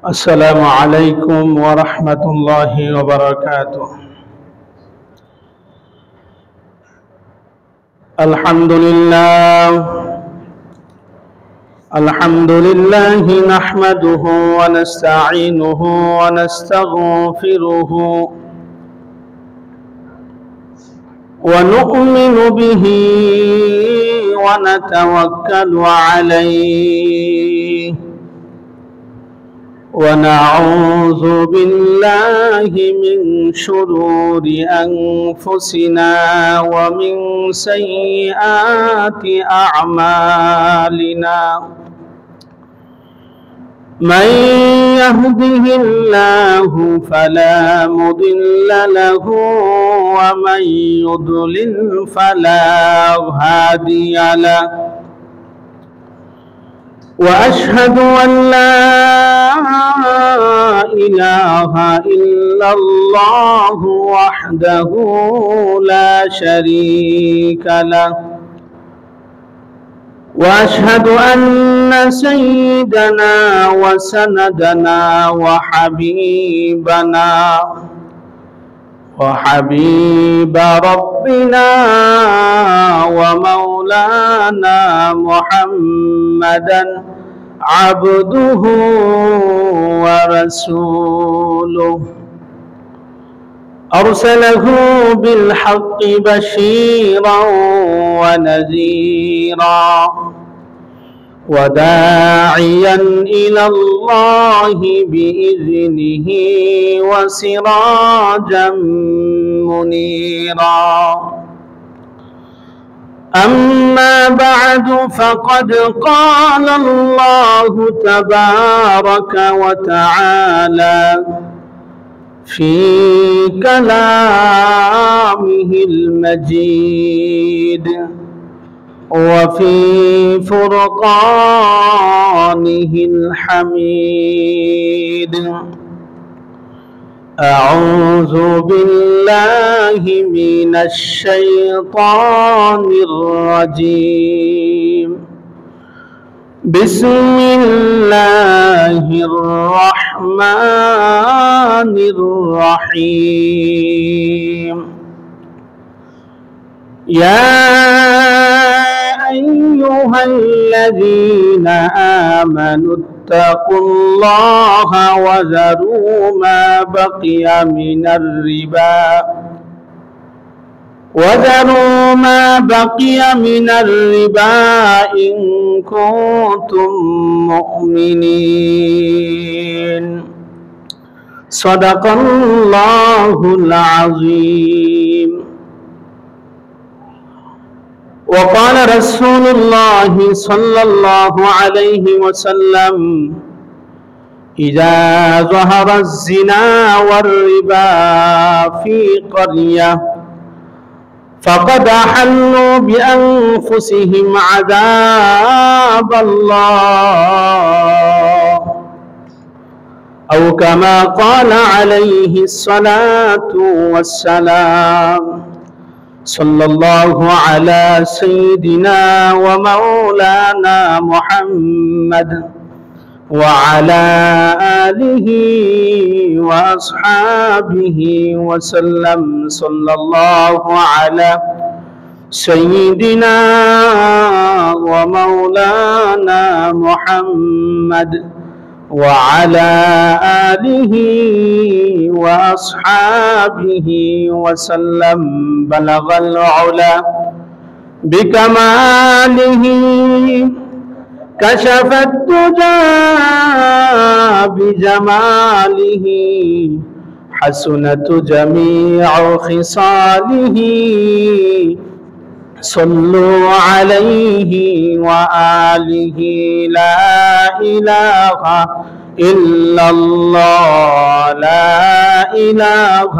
السلام عليكم ورحمة الله وبركاته. الحمد لله نحمده ونستعينه ونستغفره ونؤمن به ونتوكل عليه ونعوذ بالله من شرور أنفسنا ومن سيئات أعمالنا. من يهده الله فلا مضل له ومن يضلل فلا هادي له، وأشهد أن لا إله إلا الله وحده لا شريك له، وأشهد أن سيدنا وسندنا وحبيب ربنا ومولانا محمدا عبده ورسوله، أرسله بالحق بشيرا ونذيرا وداعيا إلى الله بإذنه وسراجا منيرا. أما بعد فقد قال الله تبارك وتعالى في كلامه المجيد وفي فرقانه الحميد. أعوذ بالله من الشيطان الرجيم. بسم الله الرحمن الرحيم. يا أيها الذين آمنوا اتقوا الله وذروا ما بقي من الربا إن كنتم مؤمنين. صدق الله العظيم. وقال رسول الله صلى الله عليه وسلم: إذا ظهر الزنا والربا في قرية فقد أحلوا بأنفسهم عذاب الله، أو كما قال عليه الصلاة والسلام. صلى الله على سيدنا ومولانا محمد وعلى آله وأصحابه وسلم. صلى الله على سيدنا ومولانا محمد وعلى آله وأصحابه وسلم. بلغ العلا بكماله كشف الدجى بجماله حسنت جميع خصاله. صلوا عليه وآله. لا إله إلا الله، لا إله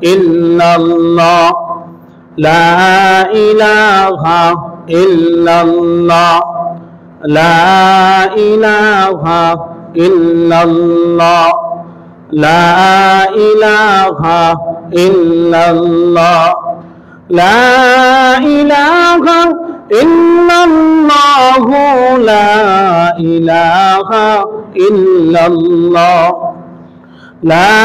إلا الله، لا إله إلا الله، لا إله إلا الله، لا إله إلا الله، لا إله ইল্লাল্লাহু লা ইলাহা ইল্লাল্লাহ লা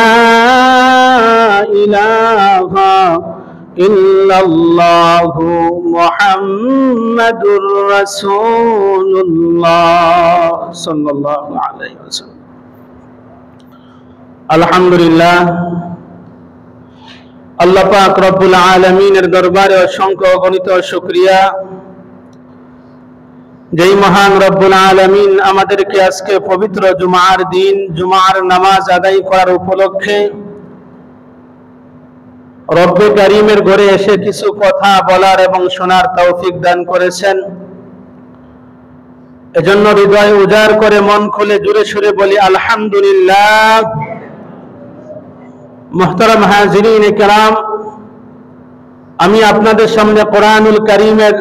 ইলাহা ইল্লাল্লাহু মুহাম্মাদুর রাসূলুল্লাহ সাল্লাল্লাহু আলাইহি ওয়াসাল্লাম। আলহামদুলিল্লাহ, আল্লাহ পাক রব্বুল আলামিনের দরবারে অসংখ্য অগণিত শুকরিয়া, যেই মহান রব্বুল আলামিন আমাদেরকে আজকে পবিত্র জুমার দিন জুমার নামাজ আদায় করার উপলক্ষে রব্বে কারীমের ঘরে এসে কিছু কথা বলার এবং শোনার তৌফিক দান করেছেন। এজন্য হৃদয় উজাড় করে মন খুলে জুড়ে সুরে বলি আলহামদুলিল্লাহ। মুহতারাম হাজিরিন কিরাম, আমি আপনাদের সামনে কোরআনুল কারীমের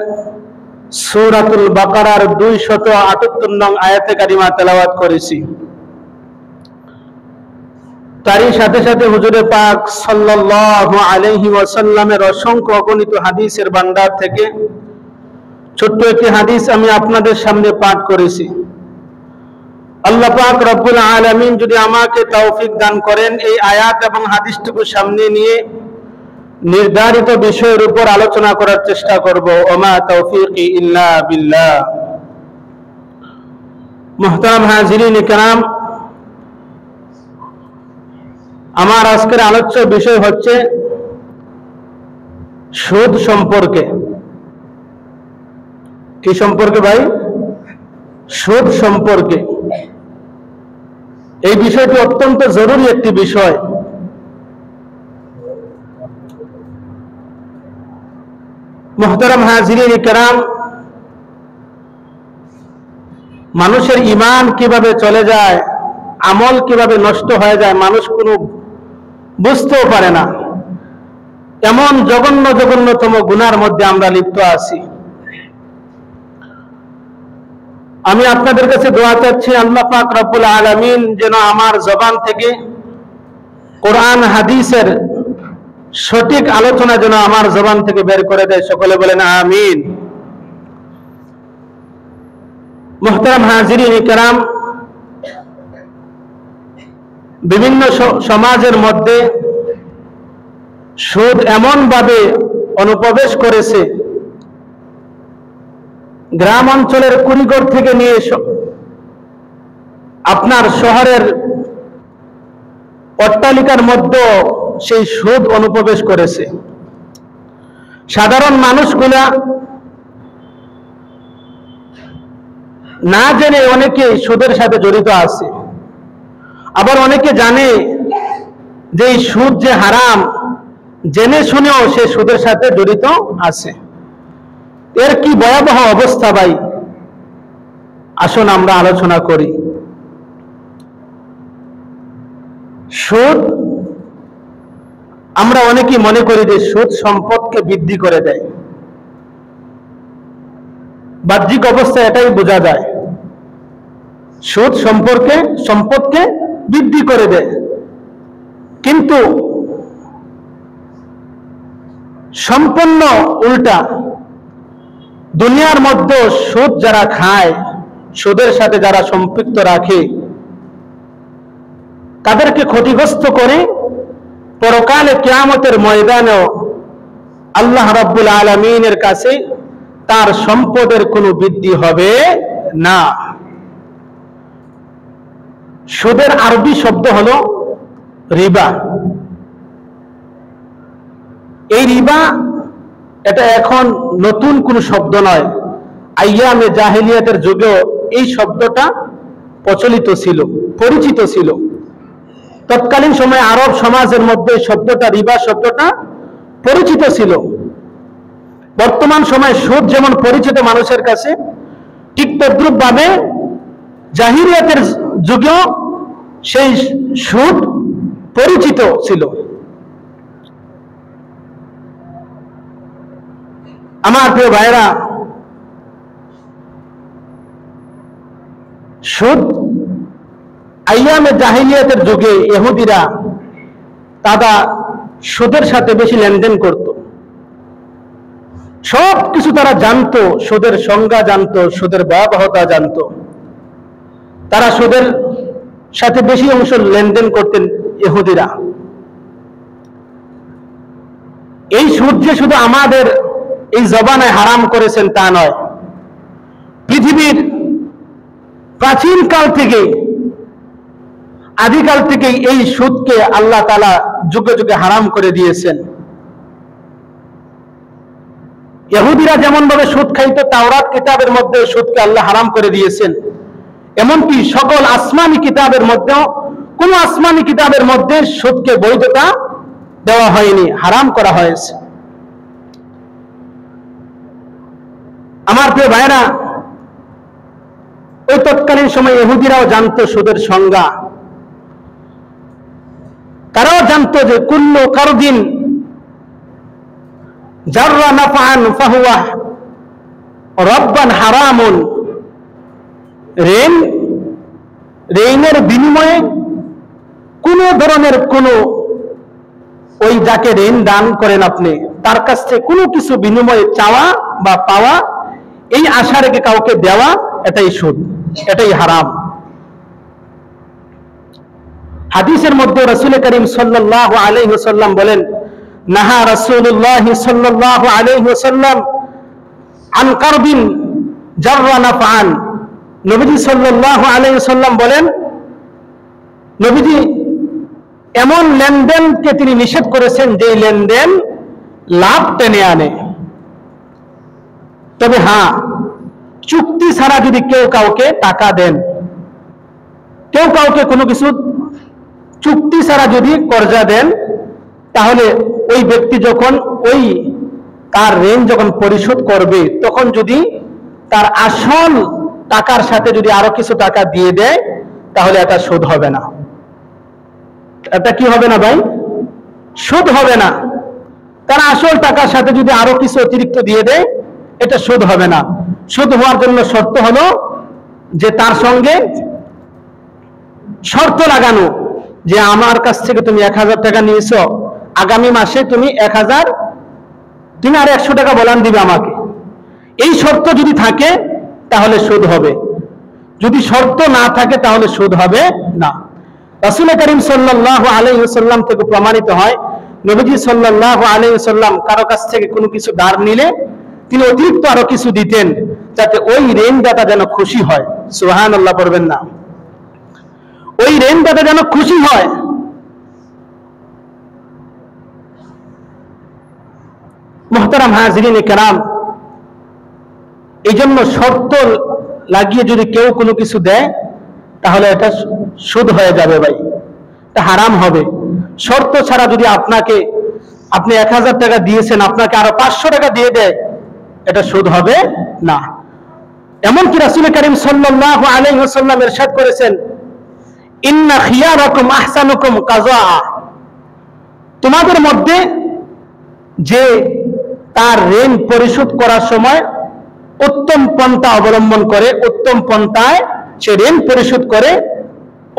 সূরাতুল বাকারার 278 নং আয়াতে কারিমা তেলাওয়াত করেছি। তারই সাথে সাথে হুজুরে পাক সাল্লাল্লাহু আলাইহি ওয়াসাল্লামের অসংখ্য অগণিত হাদিসের ভান্ডার থেকে ছোট্ট একটি হাদিস আমি আপনাদের সামনে পাঠ করেছি। আল্লাহ পাক রব্বুল আলামিন যদি আমাকে তৌফিক দান করেন, এই আয়াত এবং হাদিসটুকু সামনে নিয়ে নির্ধারিত বিষয়ের উপর আলোচনা করার চেষ্টা করব। ওমা তৌফিকি ইল্লা বিল্লাহ। মুহতারাম হাজিরিন কিরাম, আমার আজকের আলোচ্য বিষয় হচ্ছে সুদ সম্পর্কে। কি সম্পর্কে ভাই? সুদ সম্পর্কে। এই বিষয়টি অত্যন্ত জরুরি একটি বিষয়। মুহতারাম হাজিরিন কিরাম, মানুষের ঈমান কিভাবে চলে যায়, আমল কিভাবে নষ্ট হয়ে যায়, মানুষ কোনো বুঝতেও পারে না। এমন জঘন্য জঘন্যতম গুনার মধ্যে আমরা লিপ্ত আছি। আমি আপনাদের কাছে দোয়া চাচ্ছি, আল্লাহ পাক রব্বুল আলামিন যেন আমার জবান থেকে কোরআন হাদিসের সঠিক আলোচনা যেন আমার জবান থেকে বের করে দেয়। সকলে বলেন আমিন। মুহতারাম হাজিরিন কিরাম, বিভিন্ন সমাজের মধ্যে সুদ এমন ভাবে অনুপ্রবেশ করেছে, গ্রাম অঞ্চলের কুড়িঘর থেকে নিয়ে আপনার শহরের অট্টালিকার মধ্যে সেই সুদ অনুপ্রবেশ করেছে। সাধারণ মানুষগুলা না জেনে অনেকে সুদের সাথে জড়িত আছে, আবার অনেকে জানে যে এই সুদ যে হারাম, জেনে শুনেও সে সুদের সাথে জড়িত আছে। এর কি ভয়াবহ অবস্থা ভাই, আসুন আমরা আলোচনা করি। সুদ, আমরা অনেকেই মনে করি যে সুদ সম্পদকে বৃদ্ধি করে দেয়। বাহ্যিক অবস্থা এটাই বোঝা যায়, সুদ সম্পদকে বৃদ্ধি করে দেয়। কিন্তু সম্পূর্ণ উল্টা। দুনিয়ার মধ্যে সুদ যারা খায়, সুদের সাথে যারা সম্পৃক্ত রাখে, তাদেরকে ক্ষতিগ্রস্ত করে পরকালে কিয়ামতের ময়দানেও আল্লাহ রাব্বুল আলামিনের কাছে তার সম্পদের কোনো বৃদ্ধি হবে না। সুদের আরবি শব্দ হলো রিবা। এই রিবা এটা এখন নতুন কোনো শব্দ নয়। আইয়ামে জাহেলিয়াতের যুগেও এই শব্দটা প্রচলিত ছিল, পরিচিত ছিল। তৎকালীন সময়ে আরব সমাজের মধ্যে শব্দটা, রিবা শব্দটা পরিচিত ছিল। বর্তমান সময়ে সুদ যেমন পরিচিত মানুষের কাছে, ঠিক তদ্রুপ ভাবে জাহিলিয়াতের যুগেও সেই সুদ পরিচিত ছিল। আমার প্রিয় ভাইরা, সুদ আইয়ামে জাহিলিয়াতের যুগে ইহুদিরা তারা সুদের সাথে বেশি লেনদেন করত। সব কিছু তারা জানতো, সুদের সংজ্ঞা জানতো, সুদের ভয়াবহতা জানতো। তারা সুদের সাথে বেশি অংশ লেনদেন করতেন ইহুদিরা। এই সুদ যে শুধু আমাদের এই জবানায় হারাম করেছেন তা নয়, পৃথিবীর প্রাচীন কাল থেকে, আদিকাল থেকেই এই সুদকে আল্লাহ তাআলা যুগে যুগে হারাম করে দিয়েছেন। ইহুদিরা যেমন ভাবে সুদ খাইতো, তাওরাত কিতাবের মধ্যে সুদকে আল্লাহ হারাম করে দিয়েছেন। এমনকি সকল আসমানি কিতাবের মধ্যেও কোন আসমানি কিতাবের মধ্যে সুদকে বৈধতা দেওয়া হয়নি, হারাম করা হয়েছে। আমার প্রিয় ভাইরা, ওই তৎকালীন সময় ইহুদিরাও জানতো সুদের সংজ্ঞা। তারাও জানতো যে কুল্লু কারদিন জাররা নাফআন ফাহুয়া রাব্বান হারামুন। ঋণের বিনিময়ে কোন ধরনের কোন, ওই যাকে ঋণ দান করেন আপনি, তার কাছ থেকে কোনো কিছু বিনিময়ে চাওয়া বা পাওয়া, এই আশা রেখে কাউকে দেওয়া, এটাই সুদ, এটাই হারাম। হাদিসের মধ্যে রাসূল করিম সাল্লাল্লাহু আলাইহি ওয়াসাল্লাম বলেন, নাহা রাসূলুল্লাহ সাল্লাল্লাহু আলাইহি ওয়াসাল্লাম আন কারবিন জাররা নাফআন। নবীজি সাল্লাল্লাহু আলাইহি ওয়াসাল্লাম বলেন, নবীজি এমন লেনদেনকে তিনি নিষেধ করেছেন যে লেনদেন লাভ টেনে আনে। তবে হ্যাঁ, চুক্তি ছাড়া যদি কেউ কাউকে টাকা দেন, কেউ কাউকে কোনো কিছু চুক্তি ছাড়া যদি কর্জা দেন, তাহলে ওই ব্যক্তি যখন ওই তার ঋণ যখন পরিশোধ করবে, তখন যদি তার আসল টাকার সাথে যদি আরো কিছু টাকা দিয়ে দেয়, তাহলে এটা সুদ হবে না। এটা কি হবে না ভাই? সুদ হবে না। তার আসল টাকার সাথে যদি আরো কিছু অতিরিক্ত দিয়ে দেয়, এটা সুদ হবে না। সুদ হওয়ার জন্য শর্ত হলো যে তার সঙ্গে শর্ত লাগানো যে আমার কাছ থেকে তুমি 1000 টাকা নিয়েছো, আগামী মাসে তুমি 1000, তুমি আর 100 টাকা বলান দিবে আমাকে। এই শর্ত যদি থাকে তাহলে সুদ হবে, যদি শর্ত না থাকে তাহলে সুদ হবে না। রাসূল করিম সাল্লাল্লাহু আলাইহি ওয়াসাল্লাম থেকে প্রমাণিত হয়, নবীজি সাল্লাল্লাহু আলাইহি ওয়াসাল্লাম কারো কাছ থেকে কোনো কিছু ধার নিলে তিনি অতিরিক্ত আরো কিছু দিতেন, যাতে ওই ঋণদাতা যেন খুশি হয়। সুবহানাল্লাহ পড়বেন না? ওই ঋণদাতা যেন খুশি হয়। মুহতারাম হাজিরিন কিরাম, এই জন্য শর্ত লাগিয়ে যদি কেউ কোনো কিছু দেয়, তাহলে এটা সুদ হয়ে যাবে ভাই, এটা হারাম হবে। শর্ত ছাড়া যদি আপনি 1000 টাকা দিয়েছেন, আপনাকে আরো 500 টাকা দিয়ে দেয়, এটা সুদ হবে না। এমনকি রাসূল করিম সাল্লাল্লাহু আলাইহি ওয়াসাল্লাম ইরশাদ করেছেন, ইন্না খিয়ারাকুম আহসানুকুম কাযা। তোমাদের মধ্যে যে তার ঋণ পরিশোধ করার সময় উত্তম পন্থা অবলম্বন করে, উত্তম পন্থায় সে ঋণ পরিশোধ করে,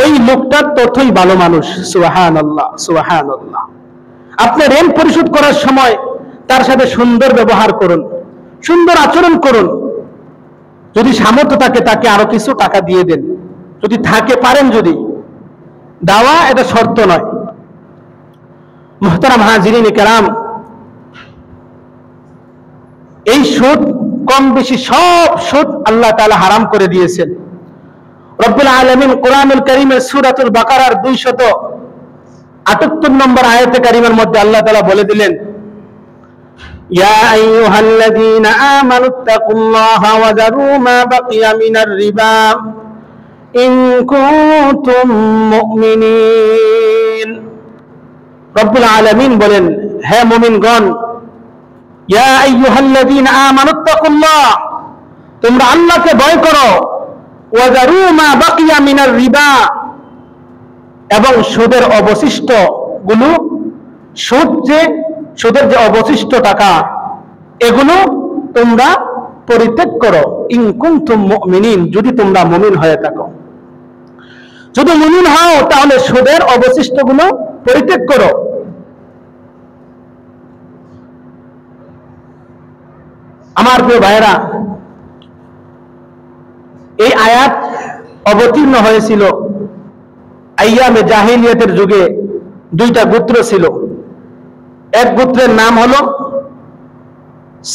ওই লোকটা ততই ভালো মানুষ। সুবহানাল্লাহ, সুবহানাল্লাহ। আপনি ঋণ পরিশোধ করার সময় তার সাথে সুন্দর ব্যবহার করুন, সুন্দর আচরণ করুন। যদি সামর্থ্য থাকে তাকে আরো কিছু টাকা দিয়ে দেন, যদি থাকে পারেন, যদি দেওয়া এটা শর্ত নয়। মুহতারাম হাজিরিন কিরাম, এই সুদ কম বেশি সব সুদ আল্লাহ তাআলা হারাম করে দিয়েছেন। রব্বুল আলামিন কোরআনুল কারীমের সূরাতুল বাকারার 278 নম্বর আয়াতে কারীমের মধ্যে আল্লাহ তাআলা বলে দিলেন, ইয়া আইয়ুহাল্লাযীনা আমানুত্তাকুল্লাহা ওয়া যারু মা বাকিয়া মিনার রিবা ইন কুনতুম মুমিনিন। রব্বুল আলামিন বলেন, হে মুমিনগণ, ইয়া আইয়ুহাল্লাযীনা আমানুত্তাকুল্লাহ, তোমরা আল্লাহকে ভয় করো, ওয়া যারু মা বাকিয়া মিনার রিবা, এবং সুদের অবশিষ্ট গুলো, সুদের যে অবশিষ্ট টাকা, এগুলো তোমরা পরিত্যাগ করো। ইন কুনতুম মুমিনিন, যদি তোমরা মুমিন হয়ে থাকো। যদি মুমিন হও তাহলে সুদের অবশিষ্ট গুলো পরিত্যাগ করো। আমার প্রিয় ভাইরা, এই আয়াত অবতীর্ণ হয়েছিল আইয়ামে জাহিলিয়াতের যুগে। দুইটা গোত্র ছিল, এক গোত্রের নাম হলো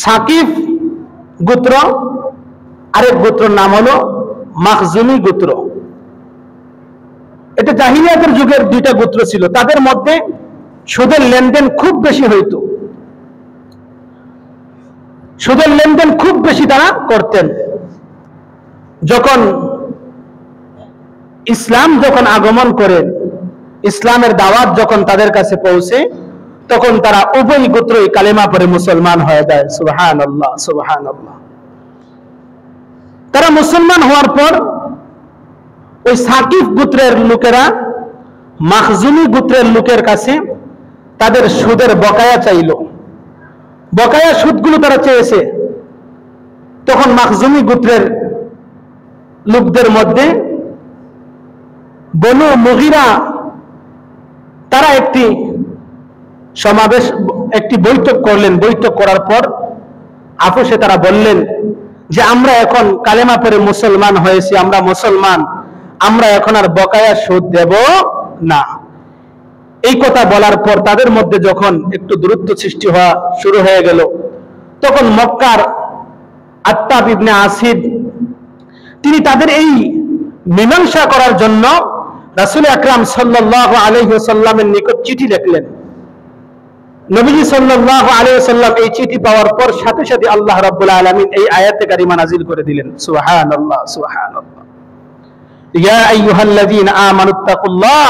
সাকিফ গোত্র, আরেক গোত্রের নাম হলো মাখজুমি গোত্র। এটা জাহিলিয়াতের যুগের দুইটা গোত্র ছিল। তাদের মধ্যে সুদের লেনদেন খুব বেশি হইত, সুদের লেনদেন খুব বেশি তারা করতেন। যখন ইসলাম আগমন করেন, ইসলামের দাওয়াত যখন তাদের কাছে পৌঁছে, তখন তারা উভয় গোত্রই কালেমা পড়ে মুসলমান হয়ে যায়। সুবহানাল্লাহ, সুবহানাল্লাহ। তারা মুসলমান হওয়ার পর ওই সাকিফ গোত্রের লোকেরা মাখজুমি গোত্রের লোকের কাছে তাদের সুদের বকেয়া চাইল। বকেয়া সুদগুলো তারা চেয়েছে। তখন মাখজুমি গোত্রের লোকদের মধ্যে বনু মুগিরা তারা একটি সমাবেশ, একটি বৈঠক করলেন। বৈঠক করার পর আপোষে তারা বললেন যে আমরা এখন কালেমা পড়ে মুসলমান হয়েছি, আমরা মুসলমান, আমরা এখন আর বকেয়া সুদ দেব না। এই কথা বলার পর তাদের মধ্যে যখন একটু দূরত্ব সৃষ্টি হওয়া শুরু হয়ে গেল, তখন মক্কার আত্তাব ইবনে আসিদ তিনি তাদের এই মীমাংসা করার জন্য রাসূল আকরাম সাল্লাল্লাহু আলাইহি ওয়াসাল্লামের নিকট চিঠি লিখলেন। নবীজি সাল্লাল্লাহু আলাইহি ওয়াসাল্লাম এই চিঠি পাওয়ার পর সাথে সাথে আল্লাহ রাব্বুল আলামিন এই আয়াতে কারিমা নাযিল করে দিলেন। সুবহানাল্লাহ, সুবহানাল্লাহ। ইয়া আইয়ুহাল্লাযীনা আমানুত্তাকুল্লাহ,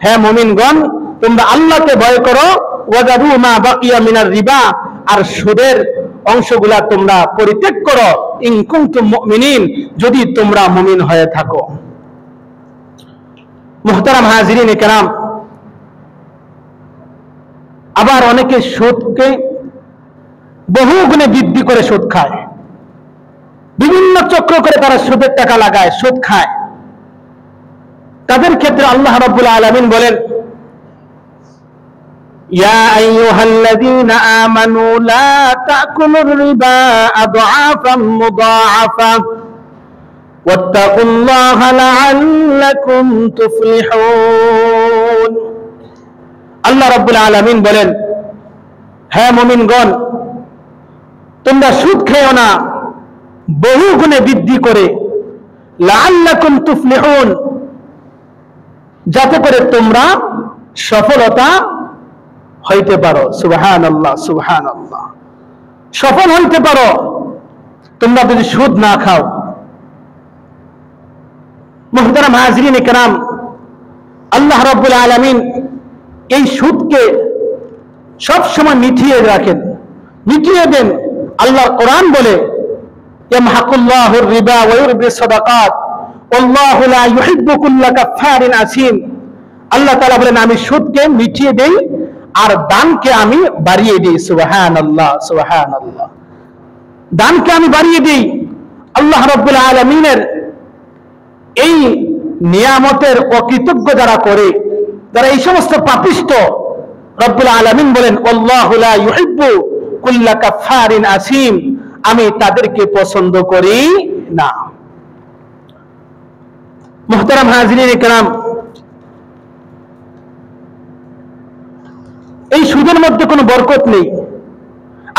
হে মুমিনগণ তোমরা আল্লাহকে ভয় করো। ওয়াযারু মা বাকিয়া মিনার রিবা, আর সুদের অংশগুলা তোমরা পরিত্যাগ করো। ইন কুনতুম মুমিনিন, যদি তোমরা মুমিন হয়ে থাকো। মুহতারাম হাজিরিন কিরাম, আবার অনেকে সুদকে বহু গুণে বৃদ্ধি করে সুদ খায়। বিভিন্ন চক্র করে তারা সুদের টাকা লাগায়, সুদ খায়। তাদের ক্ষেত্রে আল্লাহ রাব্বুল আলামিন বলেন, ইয়া আইয়ুহাল্লাযীনা আমানু লা তাকুলুর রিবা আদআফাম মুদাআফা ওয়াত্তাকুল্লাহা লাআল্লাকুম তুফলিহুন। আল্লাহ রাব্বুল আলামিন বলেন, হে মুমিনগণ তোমরা সুদ খেও না বহু গুণে বৃদ্ধি করে, লাআল্লাকুম তুফলিহুন, যাতে করে তোমরা সফলতা হইতে পারো। সুবহানাল্লাহ, সুবহানাল্লাহ। সফল হইতে পারো তোমরা যদি সুদ না খাও। মুহতারাম হাজিরিন কিরাম, আল্লাহ রাব্বুল আলামিন এই সুদকে সব সময় মিটিয়ে রাখেন, মিটিয়ে দেন। আল্লাহর কোরআন বলে, ইয়ামহাকুল্লাহুর রিবা ওয়া ইউরবিস সাদাকাত ওয়াল্লাহু লা ইউহিব্বু কুল্লা কাফফারিন আসিম। আল্লাহ তাআলা বলেন আমি সুদকে মিটিয়ে দেই আর দানকে আমি বাড়িয়ে দিই। সুবহানাল্লাহ, সুবহানাল্লাহ। দানকে আমি বাড়িয়ে দিই। আল্লাহ রাব্বুল আলামিনের এই নিয়ামতের অকৃতজ্ঞ যারা করে, যারা এই সমস্ত পাপিষ্ঠ, রব্বুল আলামিন বলেন আল্লাহু লা ইউহিব্বু কুল্লা কাফফারিন আসিম, আমি তাদেরকে পছন্দ করি না। মুহতারাম হাজিরিন কিরাম, এই সুদের মধ্যে কোনো বরকত নেই।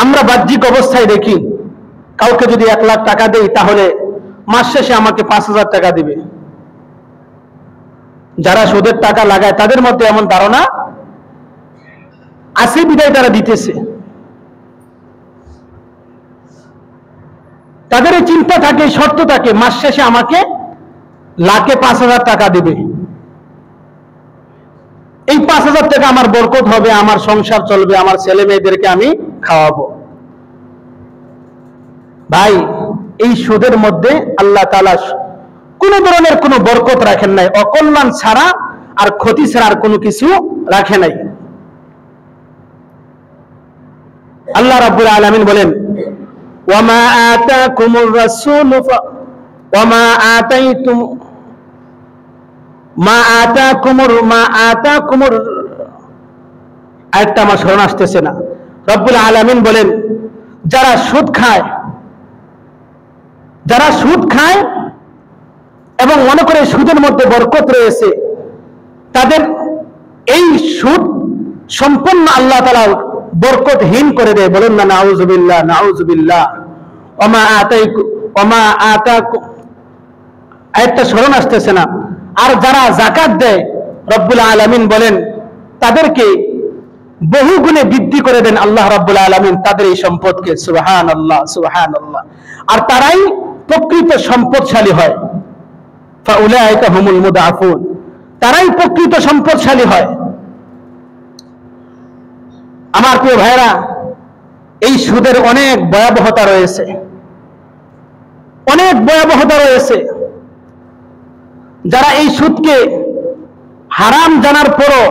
আমরা বাহ্যিক অবস্থায় দেখি কাউকে যদি 1 লাখ টাকা দেই তাহলে মাস শেষে আমাকে 5,000 টাকা দিবে। যারা সুদের টাকা লাগায় তাদের মধ্যে এমন ধারণা আছে বিদায় তারা দিতেছে। তাদের এই চিন্তা থাকে, শর্ত থাকে, মাস শেষে আমাকে লাখে 5,000 টাকা দিবে। এই 5,000 টাকা আমার বরকত হবে, আমার সংসার চলবে, আমার ছেলে মেয়েদেরকে আমি খাওয়াবো। ভাই, এই সুদের মধ্যে আল্লাহ তাআলা কোন ধরনের কোনো বরকত রাখেন নাই। অকল্যাণ ছাড়া আর ক্ষতি ছাড়া আর কোনো কিছু রাখে নাই। আল্লাহ রাব্বুল আলামিন বলেন, ওয়ামা আতাকুমুর রাসূলু ওয়ামা আতাইতুম মা আতাকুমুর আয়াতটা আমার স্মরণ আসতেছে না। রব্বুল আলামিন বলেন, যারা সুদ খায় যারা সুদ খায় এবং মনে করে সুদের মধ্যে বরকত রয়েছে, তাদের এই সুদ সম্পূর্ণ আল্লাহ তাআলা বরকতহীন করে দেয়। বলেন না নাউযুবিল্লাহ, নাউযুবিল্লাহ। ওমা আতাকুম, আয়াতটা স্মরণ আসতেছে না। আর যারা যাকাত দেয়, রব্বুল আলামিন বলেন তাদেরকে বহু গুণে বৃদ্ধি করে দেন আল্লাহ রাব্বুল আলামিন তাদের এই সম্পদকে। সুবহানাল্লাহ, সুবহানাল্লাহ। আর তারাই প্রকৃত সম্পদশালী হয়। ফাউলাইকা হুমুল মুদাফুন, তারাই প্রকৃত সম্পদশালী হয়। আমার প্রিয় ভাইরা, এই সুদের অনেক ভয়াবহতা রয়েছে, অনেক ভয়াবহতা রয়েছে। যারা এই সুদকে হারাম জানার পরও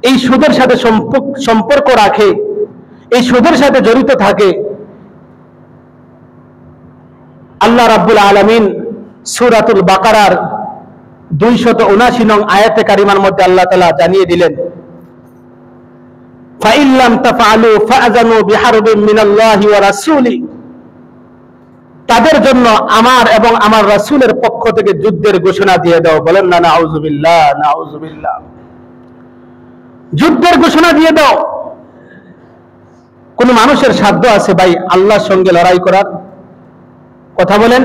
এই সুদের সাথে সম্পর্ক রাখে, এই সুদের সাথে জড়িত থাকে, আল্লাহ রাব্বুল আলামিন সূরাতুল বাকারার 279 নং আয়াতে কারিমার মধ্যে আল্লাহ তাআলা জানিয়ে দিলেন, ফাইন লাম তাফআলু ফাআযানু বিহারবিন মিনাল্লাহি ওয়া রাসূলি, তাদের জন্য আমার এবং আমার রাসূলের পক্ষ থেকে যুদ্ধের ঘোষণা দিয়ে দাও। বলেন না নাউযুবিল্লাহ, নাউযুবিল্লাহ। যুদ্ধের ঘোষণা দিয়ে দাও। কোন মানুষের সাধ্য আছে ভাই আল্লাহর সঙ্গে লড়াই করার? কথা বলেন।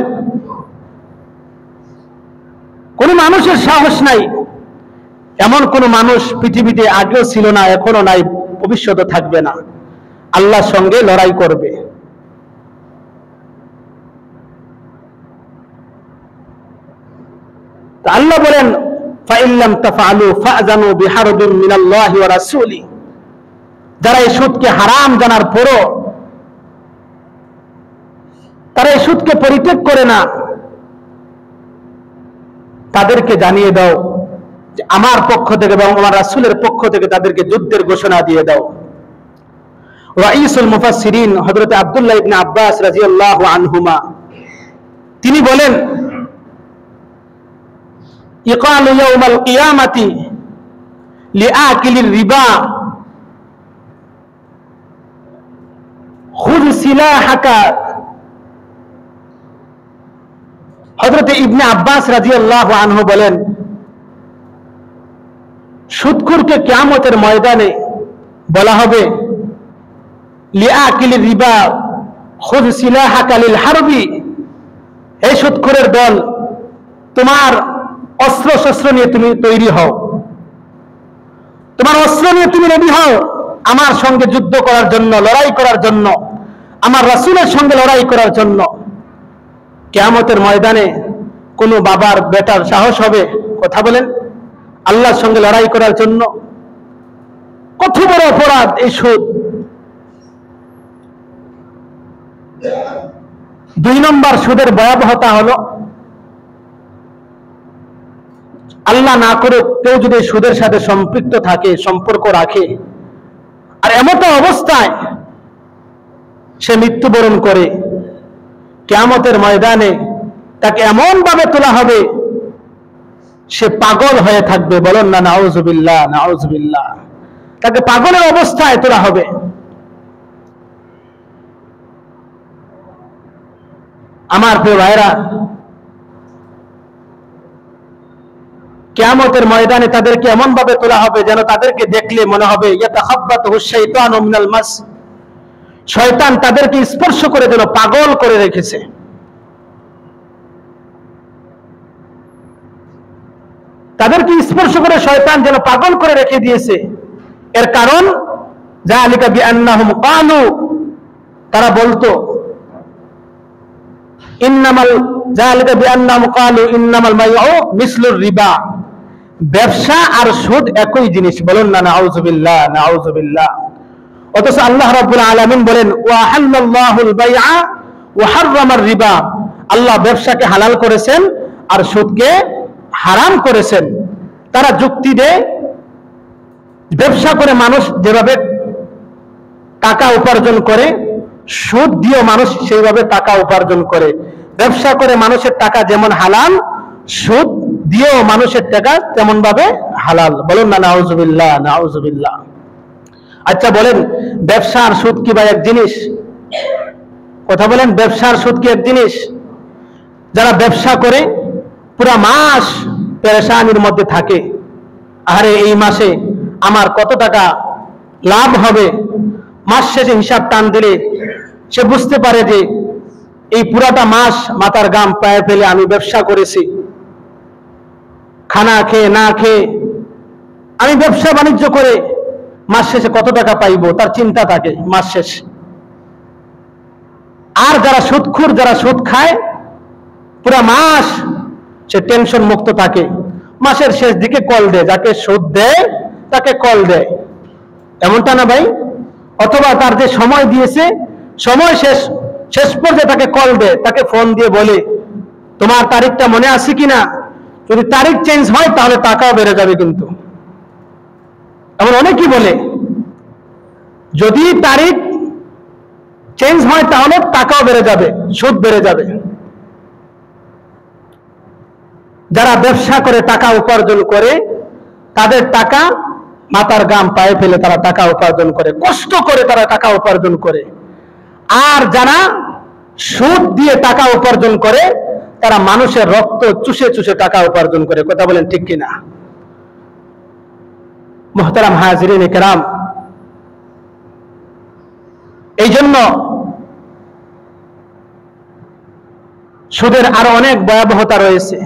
কোন মানুষের সাহস নাই। এমন কোন মানুষ পৃথিবীতে আগেও ছিল না, এখনো নাই, ভবিষ্যতে থাকবে না, আল্লাহর সঙ্গে লড়াই করবে। আল্লাহ বলেন ফাইন লাম তাফআলু ফাআযানু বিহারবিন মিনাল্লাহি ওয়া রাসূলি, যারা এই সুদকে হারাম জানার পরও তারা এই সুদকে পরিত্যাগ করে না, তাদেরকে জানিয়ে দাও যে আমার পক্ষ থেকে এবং আমার রাসূলের পক্ষ থেকে তাদেরকে যুদ্ধের ঘোষণা দিয়ে দাও। রাইসুল মুফাসসিরিন হযরত আব্দুল্লাহ ইবনে আব্বাস রাদিয়াল্লাহু আনহুমা তিনি বলেন, ইকালু ইয়াউমাল কিয়ামাতি লিআকিলির রিবা খুয সিলাহাকা। হযরত ইবনে আব্বাস রাদিয়াল্লাহু আনহু বলেন, সুদখোরকে কিয়ামতের ময়দানে বলা হবে, লিআকিলির রিবা খুয সিলাহাকা লিল হারবি, এই সুদখোরের দল, তোমার অস্ত্র শস্ত্র নিয়ে তুমি তৈরি হও, তোমার অস্ত্র নিয়ে তুমি রেডি হও আমার সঙ্গে যুদ্ধ করার জন্য, লড়াই করার জন্য, আমার রাসূলের সঙ্গে লড়াই করার জন্য। কিয়ামতের ময়দানে কোন বাবার বেটার সাহস হবে? কথা বলেন, আল্লাহর সঙ্গে লড়াই করার জন্য? কত বড় অপরাধ এই সুদ। 2 নম্বর সুদের ভয়াবহতা হলো, আল্লাহ না করে কেউ যদি সুদের সাথে সম্পৃক্ত থাকে, সম্পর্ক রাখে, আর এমতো অবস্থায় সে মৃত্যুবরণ করে, কিয়ামতের ময়দানে তাকে এমন ভাবে তোলা হবে সে পাগল হয়ে থাকবে। বলেন না নাউযুবিল্লাহ, নাউযুবিল্লাহ। তাকে পাগলের অবস্থায় তোলা হবে। আমার প্রিয় ভাইরা, কিয়ামতের ময়দানে তাদেরকে এমন ভাবে তোলা হবে যেন তাদেরকে দেখলে মনে হবে ইয়াতাখাব্বাতুহু শাইতানু মিনাল মাস, শয়তান তাদেরকে স্পর্শ করে যেন পাগল করে রেখেছে। তাদেরকে স্পর্শ করে শয়তান যেন পাগল করে রেখে দিয়েছে। এর কারণ যালিকা বিআন্নাহুম ক্বালু, তারা বলতো, ইন্নামাল যালিকা বিআন্নাহুম ক্বালু ইন্নামাল বাইউ মিসলুর রিবা, ব্যবসা আর সুদ একই জিনিস। বলেন না নাউযুবিল্লাহ, নাউযুবিল্লাহ। অথচ আল্লাহ রাব্বুল আলামিন বলেন, ওয়া হাল্লাল্লাহুল বাইআ ওয়া হাররামার রিবা, আল্লাহ ব্যবসাকে হালাল করেছেন আর সুদকে হারাম করেছেন। তারা যুক্তি দেয়, ব্যবসা করে মানুষ যেভাবে টাকা উপার্জন করে, সুদ দিয়ে মানুষ সেইভাবে টাকা উপার্জন করে। ব্যবসা করে মানুষের টাকা যেমন হালাল, সুদ দিয়েও মানুষের টাকা তেমন ভাবে হালাল। বলেন না নাউযুবিল্লাহ, নাউযুবিল্লাহ। আচ্ছা বলেন, ব্যবসা আর সুদ কি ভাই এক জিনিস? কথা বলেন, ব্যবসা আর সুদ কি এক জিনিস? যারা ব্যবসা করে পুরা মাস পেরেশানির মধ্যে থাকে, আরে এই মাসে আমার কত টাকা লাভ হবে। মাস শেষে হিসাব টান দিলে সে বুঝতে পারে যে এই পুরাটা মাস মাথার ঘাম পায়ে ফেলে আমি ব্যবসা করেছি, খানা খেয়ে না খেয়ে আমি ব্যবসা বাণিজ্য করে মাস শেষে কত টাকা পাইবো তার চিন্তা থাকে মাস শেষে। আর যারা সুদখোর, যারা সুদ খায়, পুরা মাস সে টেনশন মুক্ত থাকে, মাসের শেষ দিকে কল দেয়, যাকে সুদ দেয় তাকে কল দেয়, এমনটা না ভাই? অথবা তার যে সময় দিয়েছে সময় শেষ পর্যায়ে তাকে কল দেয়, তাকে ফোন দিয়ে বলে তোমার তারিখটা মনে আছে কিনা, যদি তারিখ চেঞ্জ হয় তাহলে টাকাও বেড়ে যাবে। কিন্তু এমন অনেকেই বলে যদি তারিখ চেঞ্জ হয় তাহলে টাকাও বেড়ে যাবে, সুদ বেড়ে যাবে। যারা ব্যবসা করে টাকা উপার্জন করে তাদের টাকা মাথার ঘাম পায়ে ফেলে তারা টাকা উপার্জন করে, কষ্ট করে তারা টাকা উপার্জন করে। আর যারা সুদ দিয়ে টাকা উপার্জন করে তারা মানুষের রক্ত চুষে চুষে টাকা উপার্জন করে। কথা বলেন ঠিক কিনা? মুহতারাম হাজিরিন কেরাম, এই জন্য সুদের আরো অনেক ভয়াবহতা রয়েছে।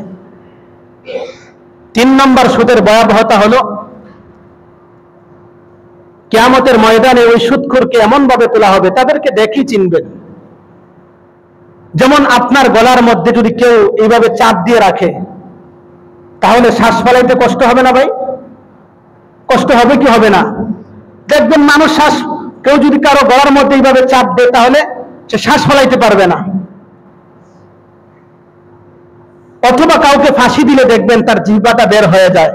3 নম্বর সুদের ভয়াবহতা হলো কিয়ামতের ময়দানে ওই সুদখোরকে এমন ভাবে তোলা হবে তাদেরকে দেখি চিনবেন। যেমন আপনার গলার মধ্যে যদি কেউ এইভাবে চাপ দিয়ে রাখে তাহলে শ্বাস ফেলাইতে কষ্ট হবে না ভাই? কষ্ট হবে কি হবে না? দেখবেন মানুষ কেউ যদি কারো গলার মধ্যে এইভাবে চাপ দেয় তাহলে সে শ্বাস ফেলাইতে পারবে না। অথবা কাউকে ফাঁসি দিলে দেখবেন তার জিহ্বাটা বের হয়ে যায়,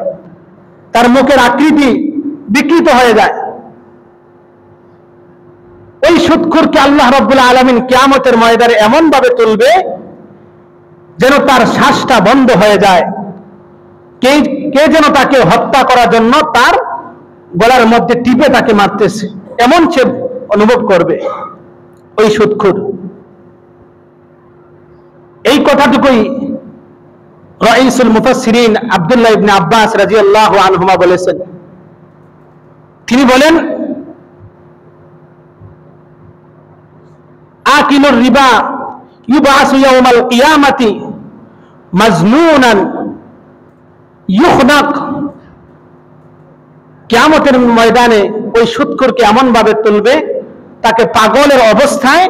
তার মুখের আকৃতি বিকৃত হয়ে যায়। ওই সুদখোরকে আল্লাহ রাব্বুল আলামিন কিয়ামতের ময়দানে এমন ভাবে তুলবে যেন তার শ্বাসটা বন্ধ হয়ে যায়। কে যেন তাকে হত্যা করার জন্য তার গলার মধ্যে টিপে তাকে মারতেছে, এমন সে অনুভব করবে ওই সুদখোর। এই কথাটুকুই রাইসুল মুফাসসিরিন আব্দুল্লাহ ইবনে আব্বাস রাদিয়াল্লাহু আনহুমা বলেছেন। তিনি বলেন আকিলুর রিবা ইউবাসু ইয়াউমাল কিয়ামাতি মাজনুনান ইউখনাক। কিয়ামতের ময়দানে ওই সুদখোরকে এমন ভাবে তুলবে তাকে পাগলের অবস্থায়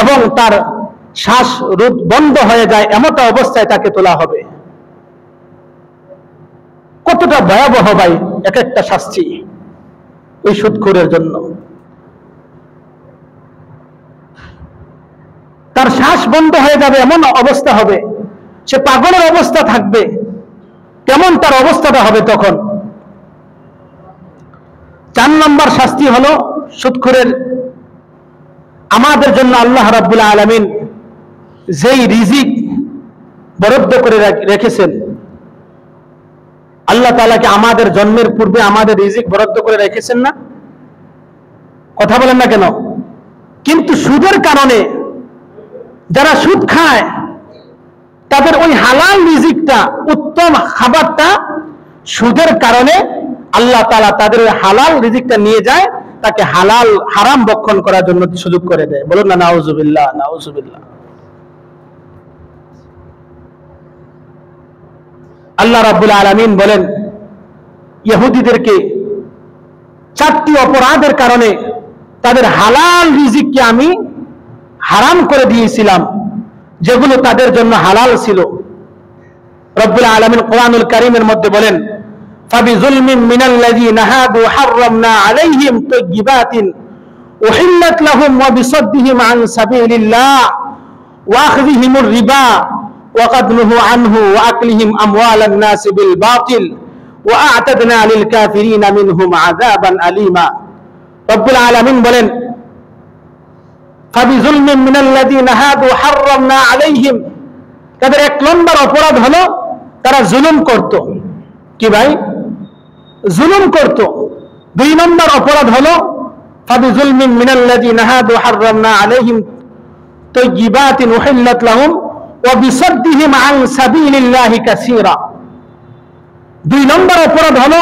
এবং তার শ্বাস রোধ বন্ধ হয়ে যায় এমন অবস্থায় তাকে তোলা হবে। কতটা ভয়াবহ ভাই এক একটা শাস্তি ওই সুদখোরের জন্য। তার শ্বাস বন্ধ হয়ে যাবে এমন অবস্থা হবে, সে পাগলের অবস্থা থাকবে, কেমন তার অবস্থাটা হবে তখন। 4 নম্বর শাস্তি হলো সুদখোরের, আমাদের জন্য আল্লাহ রাব্বুল আলামিন যেই রিজিক বরাদ্দ করে রেখেছেন, আল্লাহ তাআলাকে আমাদের জন্মের পূর্বে আমাদের রিজিক বরাদ্দ করে রেখেছেন না? কথা বলেন না কেন? কিন্তু সুদের কারণে যারা সুদ খায় তাদের ওই হালাল রিজিকটা, উত্তম খাবারটা সুদের কারণে আল্লাহ তাআলা তাদের ওই হালাল রিজিকটা নিয়ে যায়, তাকে হারাম ভক্ষণ করার জন্য সুযোগ করে দেয়। বলুন না নাউজুবিল্লাহ, নাউজুবিল্লাহ। আল্লাহ রাব্বুল আলামিন বলেন ইহুদিদেরকে 4টি অপরাধের কারণে তাদের হালাল রিজিককে আমি হারাম করে দিয়েছিলাম, যেগুলো তাদের জন্য হালাল ছিল। রব্বুল আলামিন কোরআনুল কারীমের মধ্যে বলেন ফাবিযুলমিন মিনাল্লাযীনা হাদু হাররামনা আলাইহিম তাইয়্যিবাতিন উহিল্লাত লাহুম ওয়া বিসাদ্দিহিম আন সাবিলিল্লাহ ওয়া আখযিহিমুর রিবা ওয়া ক্বাদ নুহু আনহু ওয়া আকলিহিম আমওয়ালান নাসি বিল বাতিল ওয়া আ'তাদনা লিল কাফিরিনা মিনহুম আযাবান আলীমা। রব্বুল আলামিন বলেন ফাবিযুলমিন মিনাল্লাযীনা হাদু হাররামনা আলাইহিম, তাদের 1 নম্বর অপরাধ হলো তারা জুলুম করত। কি ভাই? জুলুম করত। 2 নম্বর অপরাধ হলো ফাবিযুলমিন মিনাল্লাযীনা হাদু হাররামনা আলাইহিম তাইয়্যিবাতিন উহিল্লাত লাহুম ওয়া বিসাদ্দিহিম আন সাবিলিল্লাহি কাসীরা। 2 নম্বর অপরাধ হলো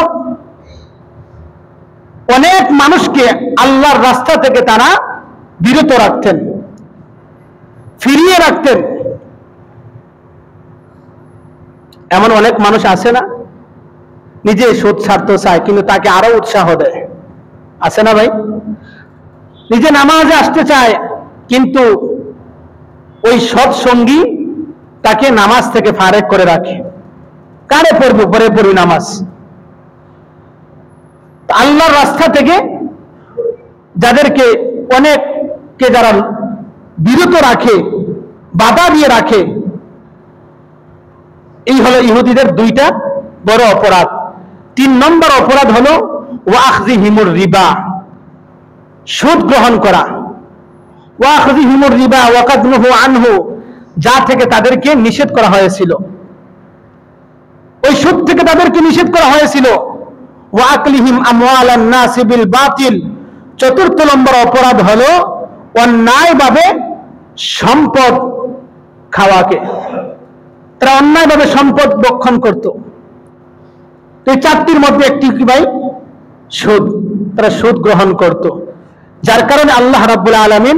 অনেক মানুষকে আল্লাহর রাস্তা থেকে তারা বিরত রাখতেন, ফিরিয়ে রাখতেন। এমন অনেক মানুষ আছে না, নিজে সুদ ছাড়তে চায় কিন্তু তাকে আরো উৎসাহ দেয়, আছে না ভাই? নিজে নামাজে আসতে চায় কিন্তু ওই সৎসঙ্গী তাকে নামাজ থেকে ফারেক করে রাখে। কারে পড়বো, পরে পড়ি নামাজ। আল্লাহর রাস্তা থেকে যাদেরকে অনেককে যারা বিরত রাখে, বাধা দিয়ে রাখে, এই হলো ইহুদিদের 2টা বড় অপরাধ। 3 নম্বর অপরাধ হলো ওয়াখযিহিমুর রিবা, সুদ গ্রহণ করা। ওয়াখযিহিমুর রিবা ওয়া কাদ নুহু আনহু, যা থেকে তাদেরকে নিষেধ করা হয়েছিল, ওই সুদ থেকে তাদেরকে নিষেধ করা হয়েছিল। ওয়া আকলিহিম আমওয়ালান নাস বিল বাতিল, 4র্থ নম্বর অপরাধ হলো অন্যায়ভাবে সম্পদ খাওয়াকে। তারা অন্যায়ভাবে সম্পদ ভক্ষণ করত। এই 4টির মধ্যে একটি কি ভাই? সুদ। তারা সুদ গ্রহণ করত, যার কারণে আল্লাহ রাব্বুল আলামিন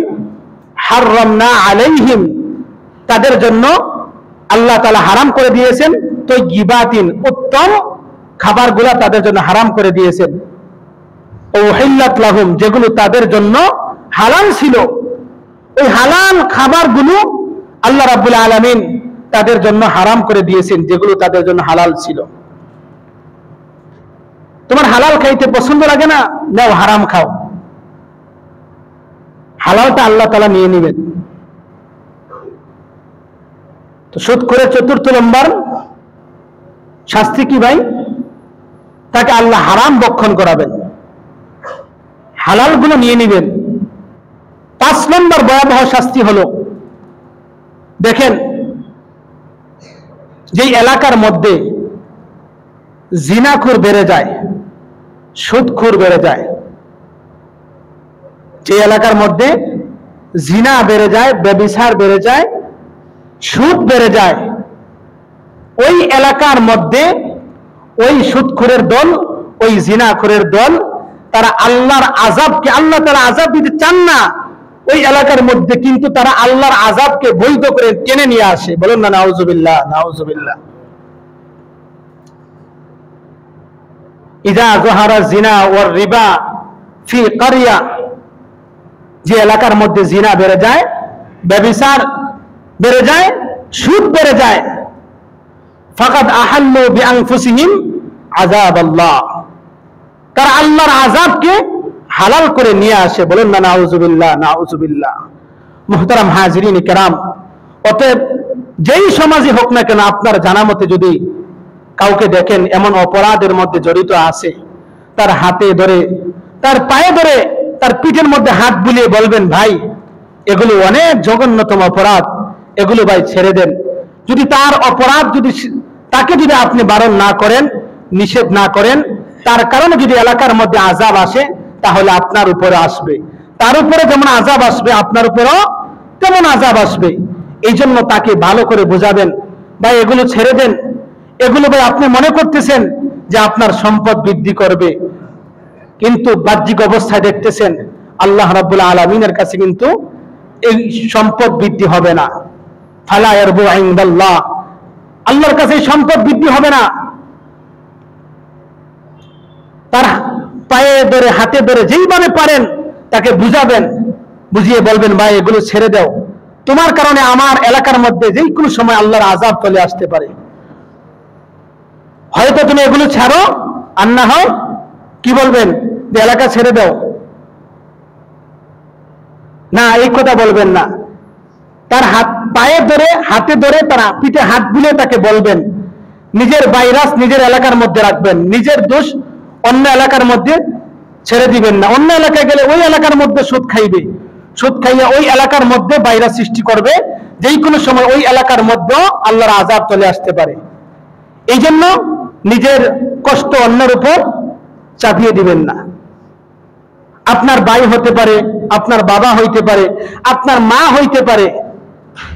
হাররামনা আলাইহিম, তাদের জন্য আল্লাহ তাআলা হারাম করে দিয়েছেন তাইয়্যিবাতিন, উত্তম খাবারগুলো তাদের জন্য হারাম করে দিয়েছেন। উহিল্লাত লাহুম, যেগুলো তাদের জন্য হালাল ছিল, ওই হালাল খাবারগুলো আল্লাহ রাব্বুল আলামিন তাদের জন্য হারাম করে দিয়েছেন, যেগুলো তাদের জন্য হালাল ছিল। তোমার হালাল খাইতে পছন্দ লাগে না, নাও হারাম খাও, হালালটা আল্লাহ তাআলা নিয়ে নেবেন। তো সুদ করে 4র্থ নম্বর শাস্তি কি ভাই? তাকে আল্লাহ হারাম ভক্ষণ করাবেন, হালালগুলো নিয়ে নেবেন। 5 নম্বর ভয়াবহ শাস্তি হলো, দেখেন যে এলাকার মধ্যে জিনাখোর বেড়ে যায়, সুদখোর বেড়ে যায়, যে এলাকার মধ্যে জিনা বেড়ে যায়, ব্যভিচার বেড়ে যায়, সুদ বেড়ে যায়, ওই এলাকার মধ্যে ওই সুদখোরের দল, ওই জিনাখোরের দল, তারা আল্লাহর আযাবকে, আল্লাহ তাআলা আযাব দিতে চান না ওই এলাকার মধ্যে, কিন্তু তারা আল্লাহর আযাবকে বৈধ করে টেনে নিয়ে আসে। বলুন না নাউযুবিল্লাহ, নাউযুবিল্লাহ। ইযা যাহারা জিনা ওয়ার রিবা ফি ক্বরিয়া, যে এলাকার মধ্যে জিনা বেড়ে যায়, ব্যভিচার বেড়ে যায়, সুদ বেড়ে যায়, ফাকাদ আহাল্লু বিআনফুসিহিম আযাবাল্লাহ, তারা আল্লাহর আযাবকে হালাল করে নিয়ে আসে। বলেন না নাউযুবিল্লাহ, নাউযুবিল্লাহ। মুহতারাম হাজিরিন কিরাম, অতএব যেই সমাজে হোক না কেন, আপনার জানা মতে যদি কাউকে দেখেন এমন অপরাধের মধ্যে জড়িত আছে, তার হাতে ধরে, তার পায়ে ধরে, তার পিঠের মধ্যে হাত বুলিয়ে বলবেন, ভাই এগুলো অনেক জঘন্যতম অপরাধ, এগুলো ভাই ছেড়ে দেন। যদি তার অপরাধ, যদি তাকে যদি আপনি বারণ না করেন, নিষেধ না করেন, তার কারণে যদি এলাকার মধ্যে আযাব আসে, তাহলে আপনার উপরে আসবে। তার উপরে যেমন আযাব আসবে, আপনার উপরেও তেমন আযাব আসবে। এই জন্য তাকে ভালো করে বোঝাবেন, ভাই এগুলো ছেড়ে দেন, এগুলো ভাই আপনি মনে করতেছেন যে আপনার সম্পদ বৃদ্ধি করবে, কিন্তু বাহ্যিক অবস্থায় দেখতেছেন আল্লাহ রাব্বুল আলামিনের কাছে কিন্তু এই সম্পদ বৃদ্ধি হবে না। ফালা ইয়ারবু ইনদাল্লাহ, আল্লাহর কাছে সম্পদ বৃদ্ধি হবে না। তার পায়ে ধরে, হাতে ধরে, যেইভাবে পারেন তাকে বুঝাবেন, বুঝিয়ে বলবেন, ভাই এগুলো ছেড়ে দাও, তোমার কারণে আমার এলাকার মধ্যে যে কোনো সময় আল্লাহর আযাব চলে আসতে পারে। হয়তো তুমি এগুলো ছাড়ো, আর না হয় কি বলবেন যে এলাকা ছেড়ে দাও, না এই কথা বলবেন না। তার হাত পায়ে ধরে, হাতে ধরে, তার পিঠে হাত বুলিয়ে তাকে বলবেন, নিজের ভাইরাস নিজের এলাকার মধ্যে রাখবেন, নিজের দোষ অন্য এলাকার মধ্যে ছেড়ে দিবেন না। অন্য এলাকায় গেলে ওই এলাকার মধ্যে সুদ খাইবে, সুদ খাইয়া ওই এলাকার মধ্যে ভাইরাস সৃষ্টি করবে, যেই কোনো সময় ওই এলাকার মধ্যে আল্লাহর আযাব চলে আসতে পারে। এই জন্য নিজের কষ্ট অন্যের উপর চাপিয়ে দিবেন না। আপনার ভাই হতে পারে, আপনার বাবা হইতে পারে, আপনার মা হইতে পারে,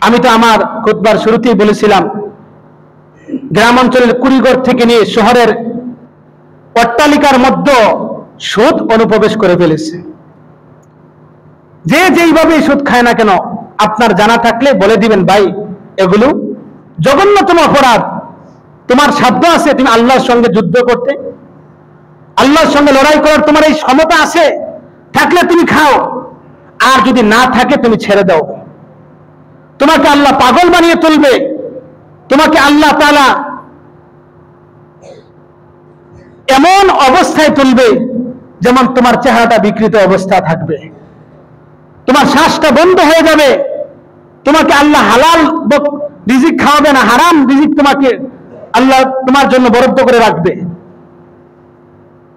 আমি তো আমার খুতবার শুরুতেই বলেছিলাম, গ্রাম অঞ্চলের কুড়িঘর থেকে নিয়ে শহরের অট্টালিকার মধ্যে সুদ অনুপ্রবেশ করে ফেলেছে। যে যেইভাবে সুদ খায় না কেন, আপনার জানা থাকলে বলে দিবেন, ভাই এগুলো জঘন্যতম অপরাধ। তোমার সাধ্য আছে তুমি আল্লাহর সঙ্গে যুদ্ধ করতে, আল্লাহর সঙ্গে লড়াই করার তোমার এই ক্ষমতা আছে, থাকলে তুমি খাও, আর যদি না থাকে তুমি ছেড়ে দাও। তোমাকে আল্লাহ পাগল বানিয়ে তুলবে, তোমাকে আল্লাহ তাআলা এমন অবস্থায় তুলবে যেমন তোমার চেহারাটা বিকৃত অবস্থা থাকবে, তোমার শ্বাসটা বন্ধ হয়ে যাবে, তোমাকে আল্লাহ হালাল রিজিক খাওয়াবে না, হারাম রিজিক তোমাকে আল্লাহ তোমার জন্য বরাদ্দ করে রাখবে।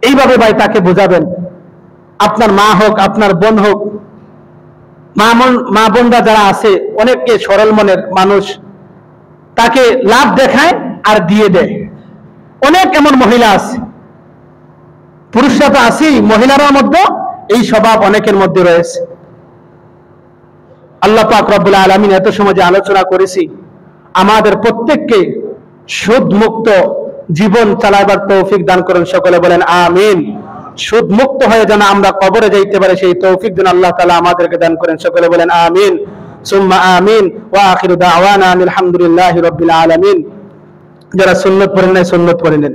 এইভাবে ভাই তাকে বোঝাবেন। আপনার মা হোক, আপনার বোন হোক, মা বোনরা যারা আছে, অনেকে সরল মনের মানুষ, তাকে লাভ দেখায় আর দিয়ে দেয়। অনেক এমন মহিলা আছে, পুরুষরা তো আছেই, মহিলার মধ্যে এই স্বভাব অনেকের মধ্যে রয়েছে। আল্লাহ পাক রব্বুল আলামিন এত সময় যে আলোচনা করেছি, আমাদের প্রত্যেককে সুদ মুক্ত জীবন চালাবার তৌফিক দান করেন, সকলে বলেন আমিন। সুদ মুক্ত হয়ে যেন আমরা কবরে যাইতে পারি, সেই তৌফিক যেন আল্লাহ তাআলা আমাদেরকে দান করেন, সকলে বলেন আমিন সুম্মা আমিন। ওয়া আখিরু দাওয়ানা আলহামদুলিল্লাহি রাব্বিল আলামিন। যারা সুন্নাত পড়েন নাই সুন্নাত পড়ে নেন।